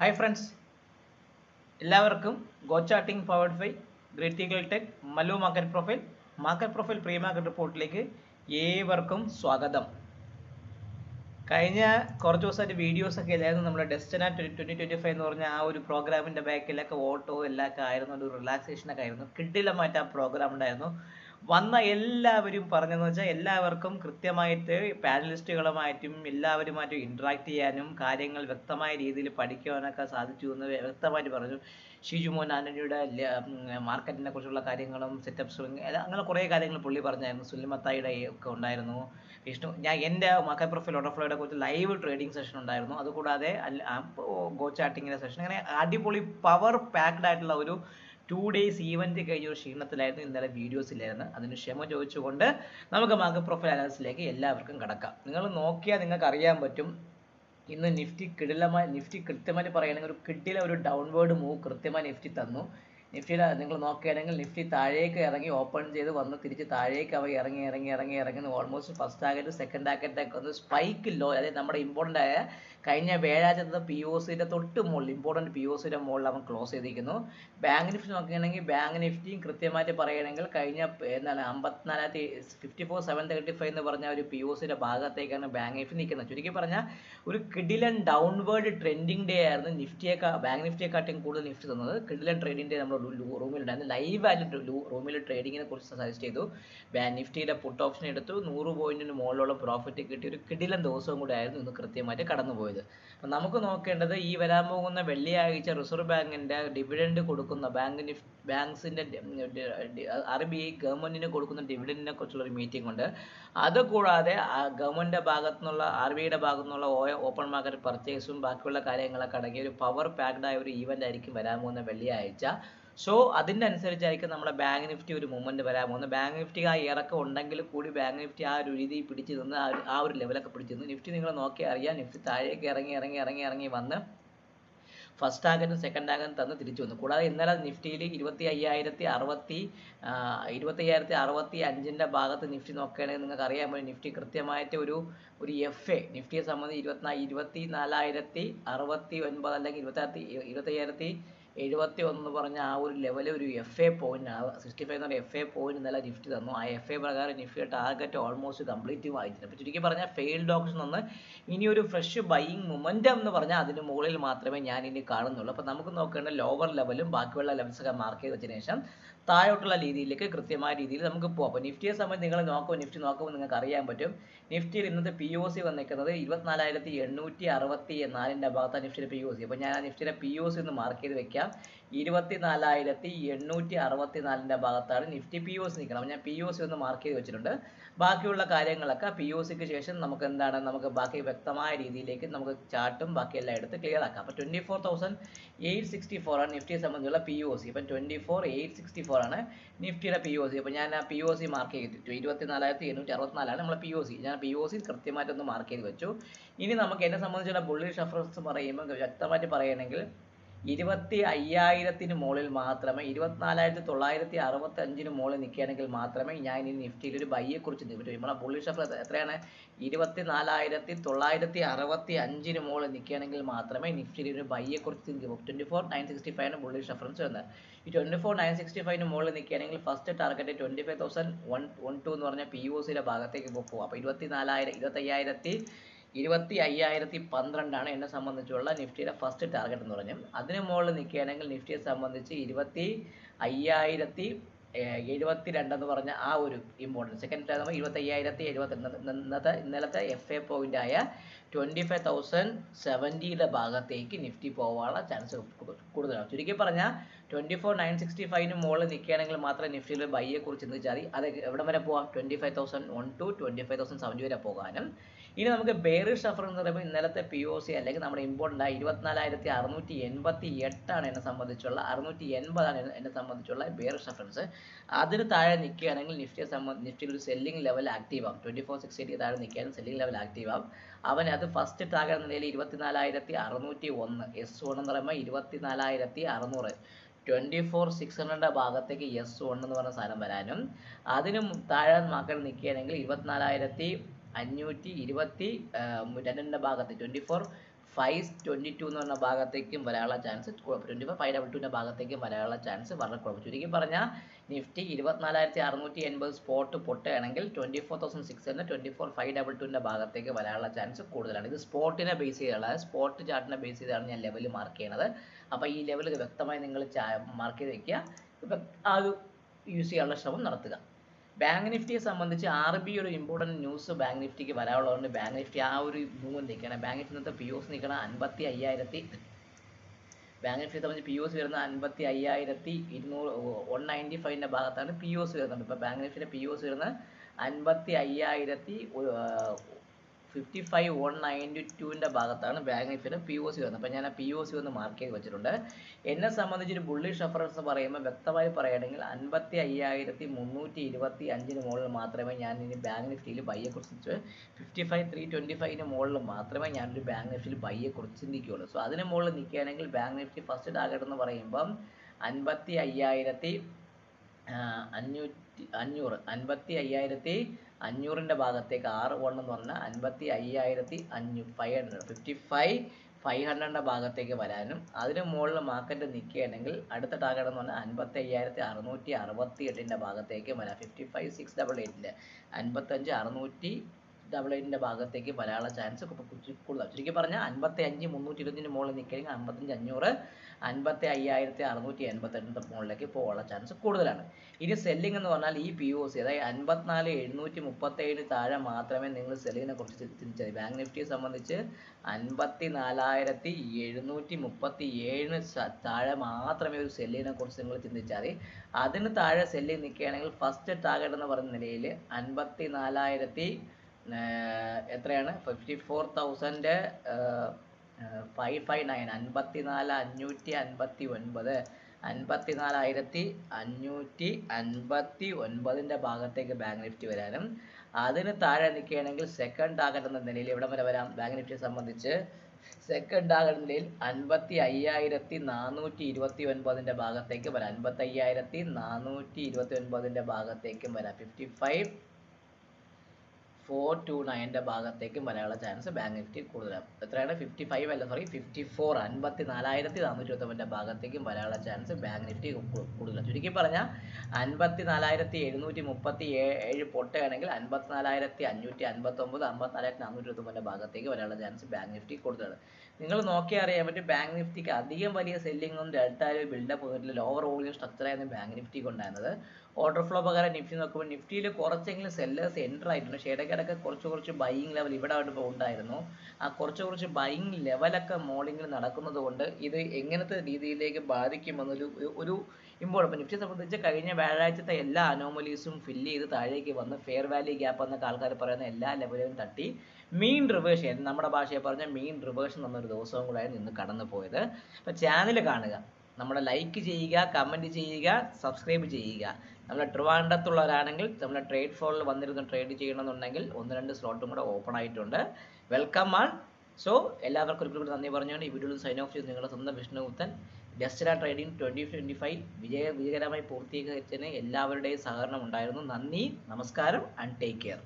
Hi friends, എല്ലാവർക്കും Go charting powered by Great Eagle Tech Mallu market profile pre market റിപ്പോർട്ടിലേക്ക് ഏവർക്കും സ്വാഗതം. കഴിഞ്ഞ കുറച്ച് ദിവസമായിട്ട് വീഡിയോസ് ഒക്കെ ഇല്ലായിരുന്നു. നമ്മുടെ ഡെസ്റ്റിന 2025 എന്ന് പറഞ്ഞ ആ ഒരു പ്രോഗ്രാമിൻ്റെ ബാക്കിലൊക്കെ ഓട്ടോ എല്ലാമൊക്കെ ആയിരുന്നു, ഒരു റിലാക്സേഷനൊക്കെ ആയിരുന്നു. കിഡിലമായിട്ട് ആ പ്രോഗ്രാം ഉണ്ടായിരുന്നു. വന്ന എല്ലാവരും പറഞ്ഞതെന്ന് വെച്ചാൽ എല്ലാവർക്കും കൃത്യമായിട്ട് പാനലിസ്റ്റുകളുമായിട്ടും എല്ലാവരുമായിട്ടും ഇൻട്രാക്ട് ചെയ്യാനും കാര്യങ്ങൾ വ്യക്തമായ രീതിയിൽ പഠിക്കുവാനൊക്കെ സാധിച്ചു എന്ന് വ്യക്തമായിട്ട് പറഞ്ഞു. ഷിജുമോൻ ആന്റണിയുടെ മാർക്കറ്റിനെ കുറിച്ചുള്ള കാര്യങ്ങളും സെറ്റപ്സും അങ്ങനെ കുറേ കാര്യങ്ങൾ പുള്ളി പറഞ്ഞായിരുന്നു. സുല്ലിമത്തായിയുടെ ഒക്കെ ഉണ്ടായിരുന്നു. എൻ്റെ മാർക്കറ്റ് പ്രൊഫൈൽ ഓട്ടോഫ്ലോയുടെ കുറിച്ച് ലൈവ് ട്രേഡിംഗ് സെഷൻ ഉണ്ടായിരുന്നു. അതുകൂടാതെ ഗോ ചാർട്ടിങ്ങിൻ്റെ സെഷൻ, അങ്ങനെ അടിപൊളി പവർ പാക്ഡ് ആയിട്ടുള്ള ഒരു 2 days ഈവൻറ്റ് കഴിഞ്ഞ ഒരു ക്ഷീണത്തിലായിരുന്നു. ഇന്നലെ വീഡിയോസ് ഇല്ലായിരുന്നു. അതിന് ക്ഷമ ചോദിച്ചുകൊണ്ട് നമുക്ക് മാർക്കറ്റ് പ്രൊഫൈൽ അനാലിസിസിലേക്ക് എല്ലാവർക്കും കടക്കാം. നിങ്ങൾ നോക്കിയാൽ നിങ്ങൾക്ക് അറിയാൻ പറ്റും, ഇന്ന് നിഫ്റ്റി കൃത്യമായിട്ട് പറയുകയാണെങ്കിൽ ഒരു കിഡിലെ ഒരു ഡൗൺവേർഡ് മൂവ് കൃത്യമായി നിഫ്റ്റി തന്നു. നിഫ്റ്റിയുടെ നിങ്ങൾ നോക്കുകയാണെങ്കിൽ നിഫ്റ്റി താഴേക്ക് ഇറങ്ങി ഓപ്പൺ ചെയ്ത് വന്ന് തിരിച്ച് താഴേക്ക് അവ ഇറങ്ങി ഓൾമോസ്റ്റ് ഫസ്റ്റ് ടാർഗറ്റ് സെക്കൻഡ് ടാർഗറ്റൊക്കെ ഒന്ന് സ്പൈക്ക് ലോ, അതായത് നമ്മുടെ ഇമ്പോർട്ടൻ്റ് ആയ കഴിഞ്ഞ വ്യാഴാഴ്ചത്തെ POCയുടെ തൊട്ട് മുകളിൽ ഇമ്പോർട്ടൻറ്റ് POCയുടെ മുകളിൽ അവൻ ക്ലോസ് ചെയ്തിരിക്കുന്നു. ബാങ്ക് നിഫ്റ്റി നോക്കുകയാണെങ്കിൽ ബാങ്ക് നിഫ്റ്റിയും കൃത്യമായിട്ട് പറയുകയാണെങ്കിൽ കഴിഞ്ഞ 54,735 എന്ന് പറഞ്ഞ ഒരു POCയുടെ ഭാഗത്തേക്കാണ് ബാങ്ക് നിഫ്റ്റി നിൽക്കുന്നത്. ചുരുക്കി പറഞ്ഞാൽ ഒരു കിഡിലൻ ഡൗൺവേർഡ് ട്രെൻഡിങ് ഡേ ആയിരുന്നു. ബാങ്ക് നിഫ്റ്റിയെക്കാട്ടും കൂടുതൽ നിഫ്റ്റി തന്നത് കിഡിലൻ ട്രേഡിംഗ് ഡേ നമ്മൾ റൂമിലുണ്ടായിരുന്നു. ലൈവായിട്ട് റൂമിൽ ട്രേഡിങ്ങിനെ കുറിച്ച് സജസ്റ്റ് ചെയ്തു. ബാങ്ക് നിഫ്റ്റിയുടെ പുട്ട് ഓപ്ഷൻ എടുത്തു. 100 പോയിന്റിന് മുകളിലുള്ള പ്രോഫിറ്റ് കിട്ടിയ ഒരു കിഡിലൻ ദിവസവും കൂടെ ആയിരുന്നു ഇന്ന് കൃത്യമായിട്ട് കടന്നുപോയത്. അപ്പം നമുക്ക് നോക്കേണ്ടത് ഈ വരാൻ പോകുന്ന വെള്ളിയാഴ്ച റിസർവ് ബാങ്കിൻ്റെ ഡിവിഡൻഡ് കൊടുക്കുന്ന ബാങ്ക്സിൻ്റെ RBI ഗവൺമെൻറ്റിന് കൊടുക്കുന്ന ഡിവിഡൻറ്റിനെ കുറിച്ചുള്ളൊരു മീറ്റിംഗ് ഉണ്ട്. അതുകൂടാതെ ഗവൺമെൻറ്റിൻ്റെ ഭാഗത്തു നിന്നുള്ള RBIയുടെ ഭാഗത്തു നിന്നുള്ള ഓപ്പൺ മാർക്കറ്റ് പർച്ചേസും ബാക്കിയുള്ള കാര്യങ്ങളൊക്കെ അടങ്ങിയ ഒരു പവർ പാക്ഡ് ആയ ഒരു ഈവൻ്റ് ആയിരിക്കും വരാൻ പോകുന്ന വെള്ളിയാഴ്ച. സോ അതിൻ്റെ അനുസരിച്ചായിരിക്കും നമ്മുടെ ബാങ്ക് നിഫ്റ്റി ഒരു മൂവ്മെൻറ്റ് വരാൻ പോകുന്നത്. ബാങ്ക് നിഫ്റ്റി ആ ഇറക്കം ഉണ്ടെങ്കിൽ കൂടി ബാങ്ക് നിഫ്റ്റി ആ ഒരു രീതി പിടിച്ചു നിന്ന് ആ ഒരു ലെവലൊക്കെ പിടിച്ചു നിന്ന് നിഫ്റ്റി നിങ്ങൾ നോക്കിയാൽ അറിയാം, നിഫ്റ്റി താഴേക്ക് ഇറങ്ങി വന്ന് ഫസ്റ്റ് ടാർഗറ്റും സെക്കൻഡ് ടാർഗറ്റും തന്ന് തിരിച്ചു വന്നു. കൂടാതെ ഇന്നലെ നിഫ്റ്റിയിൽ 25,065 ഭാഗത്ത് നിഫ്റ്റി നോക്കുകയാണെങ്കിൽ നിങ്ങൾക്ക് അറിയാൻ പറ്റും, നിഫ്റ്റി കൃത്യമായിട്ട് ഒരു FA നിഫ്റ്റിയെ സംബന്ധിച്ച് 24,069 അല്ലെങ്കിൽ 25,071 എന്ന് പറഞ്ഞ ആ ഒരു ലെവൽ ഒരു FA പോയിന്റ് 65 എന്ന് പറഞ്ഞ FA പോയിന്റ് ഇന്നലെ നിഫ്റ്റി തന്നു. ആ FA പ്രകാരം നിഫ്റ്റിയുടെ ടാർഗറ്റ് ഓൾമോസ്റ്റ് കംപ്ലീറ്റ് ആയിട്ടുണ്ട്. അപ്പോൾ ചുരുക്കി പറഞ്ഞാൽ ഫെയിൽഡ് ഓപ്ഷൻ ഒന്ന് ഇനി ഒരു ഫ്രഷ് ബൈയിങ് മൊമെൻറ്റം എന്ന് പറഞ്ഞാൽ അതിന് മുകളിൽ മാത്രമേ ഞാൻ ഇനി കാണുന്നുള്ളൂ. അപ്പോൾ നമുക്ക് നോക്കേണ്ട ലോവർ ലെവലും ബാക്കിയുള്ള ലെവൽസൊക്കെ മാർക്ക് ചെയ്ത് വെച്ചതിന് ശേഷം താഴോട്ടുള്ള രീതിയിലേക്ക് കൃത്യമായ രീതിയിൽ നമുക്ക് പോകാം. അപ്പോൾ നിഫ്റ്റിയെ സംബന്ധിച്ച് നിങ്ങൾ നിഫ്റ്റി നോക്കുമ്പോൾ നിങ്ങൾക്ക് അറിയാൻ പറ്റും, നിഫ്റ്റിയിൽ ഇന്നത്തെ POC വന്നിരിക്കുന്നത് 24,864 ഭാഗത്താണ് നിഫ്റ്റിയുടെ POC. അപ്പോൾ ഞാൻ ആ നിഫ്റ്റിയുടെ POC ഒന്ന് മാർക്ക് ചെയ്ത് വെക്കാം. 24,864 ഭാഗത്താണ് നിഫ്റ്റി POC നിൽക്കണം. അപ്പോൾ ഞാൻ POC ഒന്ന് മാർക്ക് ചെയ്ത് വെച്ചിട്ടുണ്ട്. ബാക്കിയുള്ള കാര്യങ്ങളൊക്കെ POCക്ക് ശേഷം നമുക്ക് ബാക്കി വ്യക്തമായ രീതിയിലേക്ക് നമുക്ക് ചാർട്ടും ബാക്കിയെല്ലാം എടുത്ത് ക്ലിയർ ആക്കാം. അപ്പോൾ 24,864 ആണ് നിഫ്റ്റിയെ സംബന്ധിച്ചുള്ള POC. ഇപ്പം 24,864 ആണ് നിഫ്റ്റിയുടെ POC. അപ്പോൾ ഞാൻ ആ POC മാർക്ക് ചെയ്തിട്ടു. 24,864 നമ്മളെ POC. ഞാൻ POC കൃത്യമായിട്ടൊന്ന് മാർക്ക് ചെയ്ത് വെച്ചു. ഇനി നമുക്ക് എന്നെ സംബന്ധിച്ചുള്ള ബുള്ളിഷ് റെഫറൻസ് പറയുമ്പോൾ വ്യക്തമായിട്ട് പറയുകയാണെങ്കിൽ 25,000 മുകളിൽ മാത്രമേ 24,965 മുകളിൽ നിൽക്കുകയാണെങ്കിൽ മാത്രമേ ഞാൻ ഇനി നിഫ്റ്റിയിൽ ഒരു ബൈയെ കുറിച്ച് പറ്റും. നമ്മളെ ബുള്ളിഷ് റെഫറൻസ് എത്രയാണ്? 24,965 മുകളിൽ നിൽക്കുകയാണെങ്കിൽ മാത്രമേ നിഫ്റ്റിയിൽ ഒരു ബൈയെ കുറിച്ച് ചിന്തിക്കൂ. 24,965 ബുള്ളിഷ് റെഫറൻസ് വരുന്നത്. ഈ 24,965 മുകളിൽ നിൽക്കുകയാണെങ്കിൽ ഫസ്റ്റ് ടാർഗറ്റ് 25,112 എന്ന് പറഞ്ഞ POCയുടെ ഭാഗത്തേക്ക് പോകും. അപ്പോൾ 25,012 എന്നെ സംബന്ധിച്ചുള്ള നിഫ്റ്റിയുടെ ഫസ്റ്റ് ടാർഗറ്റ് എന്ന് പറഞ്ഞു. അതിന് മുകളിൽ നിൽക്കുകയാണെങ്കിൽ നിഫ്റ്റിയെ സംബന്ധിച്ച് 25,072 എന്ന് പറഞ്ഞ ആ ഒരു ഇമ്പോർട്ടൻറ്റ് സെക്കൻഡ് ടാർഗറ്റ് 25,072 ഇന്നലത്തെ FA പോയിന്റ് ആയ 25,070 ഭാഗത്തേക്ക് നിഫ്റ്റി പോകാനുള്ള ചാൻസ് കൂടുതലാണ്. ചുരുക്കി പറഞ്ഞാൽ 24,965 മുകളിൽ നിൽക്കുകയാണെങ്കിൽ മാത്രമേ നിഫ്റ്റിയിൽ ബൈയെ കുറിച്ച് ചിന്തിച്ചാൽ മതി. അത് എവിടെ വരെ പോകാം? 25,001 to 25,070 വരെ പോകാനും. ഇനി നമുക്ക് ബെയറിഷ് റെഫറൻസ് എന്ന് പറയുമ്പോൾ ഇന്നലത്തെ POC അല്ലെങ്കിൽ നമ്മുടെ ഇമ്പോർട്ടൻ്റ് 24,688 ആണ് എന്നെ സംബന്ധിച്ചുള്ള 680 ബെയറിഷ് റെഫറൻസ്. അതിന് താഴെ നിൽക്കുകയാണെങ്കിൽ നിഫ്റ്റിയിൽ ഒരു സെല്ലിംഗ് ലെവൽ ആക്റ്റീവ് ആവും. 24,680 താഴെ നിൽക്കുകയാണെങ്കിൽ സെല്ലിംഗ് ലെവൽ ആക്റ്റീവ് ആവും. അത് ഫസ്റ്റ് ടാർഗറ്റ് എന്ന നിലയിൽ 24,601 S1 എന്ന് പറയുമ്പോൾ 24,600 24,600 ഭാഗത്തേക്ക് S1 എന്ന് പറഞ്ഞ സാധനം വരാനും, അതിനും താഴെ മാർക്കറ്റ് നിൽക്കുകയാണെങ്കിൽ 24,522 ഭാഗത്ത് 24,522 522 എന്ന് പറഞ്ഞ ഭാഗത്തേക്കും വരാനുള്ള ചാൻസ് 522ന്റെ ഭാഗത്തേക്കും വരാനുള്ള ചാൻസ് വളരെ കുറവ്. ചുരുക്കി പറഞ്ഞാൽ നിഫ്റ്റി 24,680 സ്പോട്ട് പൊട്ടുകയാണെങ്കിൽ 24,600 24,522ന്റെ ഭാഗത്തേക്ക് വരാനുള്ള ചാൻസ് കൂടുതലാണ്. ഇത് സ്പോട്ടിനെ ബേസ് ചെയ്താണ്, സ്പോട്ട് ചാർട്ടിനെ ബേസ് ചെയ്താണ് ഞാൻ ലെവൽ മാർക്ക് ചെയ്യണത്. അപ്പോൾ ഈ ലെവൽ വ്യക്തമായി നിങ്ങൾ മാർക്ക് ചെയ്ത് വെക്കുക. ഇപ്പം അത് യൂസ് ചെയ്യാനുള്ള ശ്രമം നടത്തുക. ബാങ്ക് നിഫ്റ്റിയെ സംബന്ധിച്ച് RBI ഒരു ഇമ്പോർട്ടൻറ്റ് ന്യൂസ് ബാങ്ക് നിഫ്റ്റിക്ക് വരാനുള്ളതുകൊണ്ട് ബാങ്ക് നിഫ്റ്റി ആ ഒരു മൂവ് നിൽക്കണം. ബാങ്ക് നിഫ്റ്റി ഇന്നത്തെ POS നിൽക്കണം 55,000. ബാങ്ക് നിഫ്റ്റിയെ സംബന്ധിച്ച് POS വരുന്ന 55,200 195ന്റെ ഭാഗത്താണ് POS വരുന്നത്. ഇപ്പോൾ ബാങ്ക് നിഫ്റ്റിയുടെ POS വരുന്നത് 55,192ന്റെ ഭാഗത്താണ് ബാങ്ക് നിഫ്റ്റിയുടെ POS വരുന്നത്. അപ്പോൾ ഞാൻ ആ POS ഒന്ന് മാർക്ക് ചെയ്ത് വെച്ചിട്ടുണ്ട്. എന്നെ സംബന്ധിച്ചൊരു ബുള്ളിഷ് റെഫറൻസ് പറയുമ്പോൾ വ്യക്തമായി പറയുകയാണെങ്കിൽ 55,325ന് മുകളിൽ മാത്രമേ ഞാൻ ഇനി ബാങ്ക് നിഫ്റ്റിയിൽ ബൈയെക്കുറിച്ച് 55,325ന് മുകളിൽ മാത്രമേ ഞാനൊരു ബാങ്ക് നിഫ്റ്റിയിൽ ബൈയെക്കുറിച്ച് ചിന്തിക്കുകയുള്ളൂ. സോ അതിന് മുകളിൽ നിൽക്കുകയാണെങ്കിൽ ബാങ്ക് നിഫ്റ്റി ഫസ്റ്റ് ടാർഗറ്റ് എന്ന് പറയുമ്പം 55,500ന്റെ ഭാഗത്തേക്ക് R1 എന്ന് പറഞ്ഞാൽ 55,500 ഭാഗത്തേക്ക് വരാനും അതിന് മുകളിൽ മാർക്കറ്റ് നിൽക്കുകയാണെങ്കിൽ അടുത്ത ടാർഗറ്റ് എന്ന് പറഞ്ഞാൽ 55,668ന്റെ ഭാഗത്തേക്ക് വരാം. 55,688 55,688ന്റെ ഭാഗത്തേക്ക് വരാനുള്ള ചാൻസ് കൂടുതലാണ്. ചുരുക്കി പറഞ്ഞാൽ 55,320ന് മുകളിൽ നിൽക്കുകയാണെങ്കിൽ 55,500 55,688 മുകളിലേക്ക് പോകാനുള്ള ചാൻസ് കൂടുതലാണ്. ഇനി സെല്ലിംഗ് എന്ന് പറഞ്ഞാൽ ഈ POS അതായത് 54,737 താഴെ മാത്രമേ നിങ്ങൾ സെല്ലിങ്ങിനെ കുറിച്ച് ചിന്തിച്ചാൽ മതി. ബാങ്ക് നിഫ്റ്റിയെ സംബന്ധിച്ച് 54,737 താഴെ മാത്രമേ ഒരു സെല്ലിങ്ങിനെ കുറിച്ച് നിങ്ങൾ ചിന്തിച്ചാൽ മതി. അതിന് താഴെ സെല്ലിങ് നിൽക്കുകയാണെങ്കിൽ ഫസ്റ്റ് ടാർഗറ്റ് എന്ന് പറയുന്ന നിലയിൽ 54,000 എത്രയാണ് 54,559 54,559 54,559ന്റെ ഭാഗത്തേക്ക് ബാങ്ക് നിഫ്റ്റി വരാനും അതിന് താഴെ നിൽക്കുകയാണെങ്കിൽ സെക്കൻഡ് ടാർഗറ്റ് എന്ന നിലയിൽ എവിടെ വരെ വരാം ബാങ്ക് നിഫ്റ്റിയെ സംബന്ധിച്ച് സെക്കൻഡ് ടാർഗറ്റ് നിലയിൽ 55,429ന്റെ ഭാഗത്തേക്ക് വരാം. 55,429ന്റെ ഭാഗത്തേക്കും വരാം. 55,429ന്റെ ഭാഗത്തേക്കും വരാനുള്ള ചാൻസ് ബാങ്ക് നിഫ്റ്റി കൂടുതലാണ്. എത്രയാണ് 54 54,429ന്റെ ഭാഗത്തേക്കും വരാനുള്ള ചാൻസ് ബാങ്ക് നിഫ്റ്റി കൂടുതലാണ്. ചുരുക്കി പറഞ്ഞാൽ 54,737 പൊട്ടുകയാണെങ്കിൽ 54,559 54,429ന്റെ ഭാഗത്തേക്ക് വരാനുള്ള ചാൻസ് ബാങ്ക് നിഫ്റ്റി കൂടുതലാണ്. നിങ്ങൾ നോക്കിയാൽ അറിയാൻ പറ്റും ബാങ്ക് നിഫ്റ്റിക്ക് അധികം വലിയ സെല്ലിങ്ങും ഡെൽറ്റ ബിൽഡപ്പ് വന്നിട്ടില്ല. ലോവർ വോളിയം സ്ട്രക്ചറായിരുന്നു ബാങ്ക് നിഫ്റ്റിക്ക് ഉണ്ടായിരുന്നത്. ഓർഡർ ഫ്ലോ പ്രകാരം നിഫ്റ്റി നോക്കുമ്പോൾ നിഫ്റ്റിയിൽ കുറച്ചെങ്കിലും സെല്ലേഴ്സ് എൻ്റർ ആയിട്ടുണ്ട്. പക്ഷേ ഇടയ്ക്കിടയ്ക്ക് കുറച്ച് ബൈയിങ് ലെവൽ ഇവിടെ ഉണ്ടായിരുന്നു. ആ കുറച്ച് ബൈയിങ് ലെവലൊക്കെ മോർണിംഗിൽ നടക്കുന്നത് കൊണ്ട് ഇത് എങ്ങനത്തെ രീതിയിലേക്ക് ബാധിക്കുമെന്നൊരു ഇമ്പോർട്ടൻ്റ്. നിഫ്റ്റിയെ സംബന്ധിച്ച് കഴിഞ്ഞ വ്യാഴാഴ്ചത്തെ എല്ലാ അനോമലീസും ഫില്ല് ചെയ്ത് താഴേക്ക് വന്ന് ഫെയർ വാല്യൂ ഗ്യാപ്പ് എന്നൊക്കെ ആൾക്കാർ പറയുന്ന എല്ലാ ലെവലും തട്ടി മീൻ റിവേഴ്സ് നമ്മുടെ ഭാഷയെ പറഞ്ഞ മീൻ റിവേഴ്സ് എന്നൊരു ദിവസവും കൂടെയാണ് ഇന്ന് കടന്നു പോയത്. അപ്പോൾ ചാനൽ കാണുക, നമ്മുടെ ലൈക്ക് ചെയ്യുക, കമൻറ്റ് ചെയ്യുക, സബ്സ്ക്രൈബ് ചെയ്യുക. നമ്മൾ ട്രിവാൻഡ്രത്തുള്ളവരാണെങ്കിൽ നമ്മുടെ ട്രേഡ് ഫ്ലോറിൽ വന്നിരുന്ന് ട്രേഡ് ചെയ്യണമെന്നുണ്ടെങ്കിൽ 1-2 സ്ലോട്ടും കൂടെ ഓപ്പൺ ആയിട്ടുണ്ട്. വെൽക്കം ആൾ. സോ എല്ലാവർക്കും ഒരു നന്ദി പറഞ്ഞുകൊണ്ട് ഈ വീഡിയോയിൽ സൈൻ ഓഫ് ചെയ്ത് നിങ്ങളുടെ സ്വന്തം വിഷ്ണുഗുപ്തൻ. ഡെസ്റ്റിന ട്രേഡിംഗ് 2025 വിജയകരമായി പൂർത്തീകരിച്ചതിന് എല്ലാവരുടെയും സഹകരണം ഉണ്ടായിരുന്നു. നന്ദി, നമസ്കാരം ആൻഡ് ടേക്ക് കെയർ.